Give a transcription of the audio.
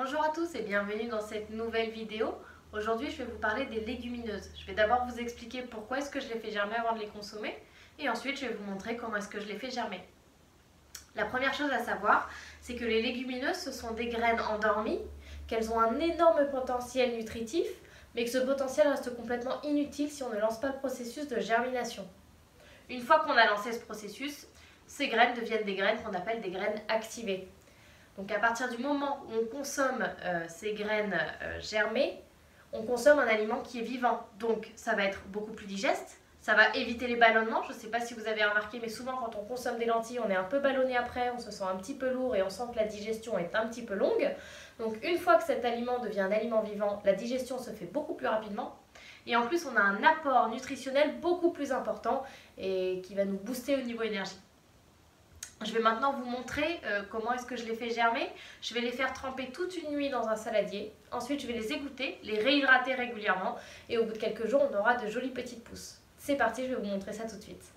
Bonjour à tous et bienvenue dans cette nouvelle vidéo. Aujourd'hui, je vais vous parler des légumineuses. Je vais d'abord vous expliquer pourquoi est-ce que je les fais germer avant de les consommer et ensuite je vais vous montrer comment est-ce que je les fais germer. La première chose à savoir, c'est que les légumineuses, ce sont des graines endormies, qu'elles ont un énorme potentiel nutritif, mais que ce potentiel reste complètement inutile si on ne lance pas le processus de germination. Une fois qu'on a lancé ce processus, ces graines deviennent des graines qu'on appelle des graines activées. Donc à partir du moment où on consomme ces graines germées, on consomme un aliment qui est vivant. Donc ça va être beaucoup plus digeste, ça va éviter les ballonnements. Je ne sais pas si vous avez remarqué, mais souvent quand on consomme des lentilles, on est un peu ballonné après, on se sent un petit peu lourd et on sent que la digestion est un petit peu longue. Donc une fois que cet aliment devient un aliment vivant, la digestion se fait beaucoup plus rapidement. Et en plus, on a un apport nutritionnel beaucoup plus important et qui va nous booster au niveau énergie. Je vais maintenant vous montrer comment est-ce que je les fais germer. Je vais les faire tremper toute une nuit dans un saladier. Ensuite, je vais les égoutter, les réhydrater régulièrement. Et au bout de quelques jours, on aura de jolies petites pousses. C'est parti, je vais vous montrer ça tout de suite.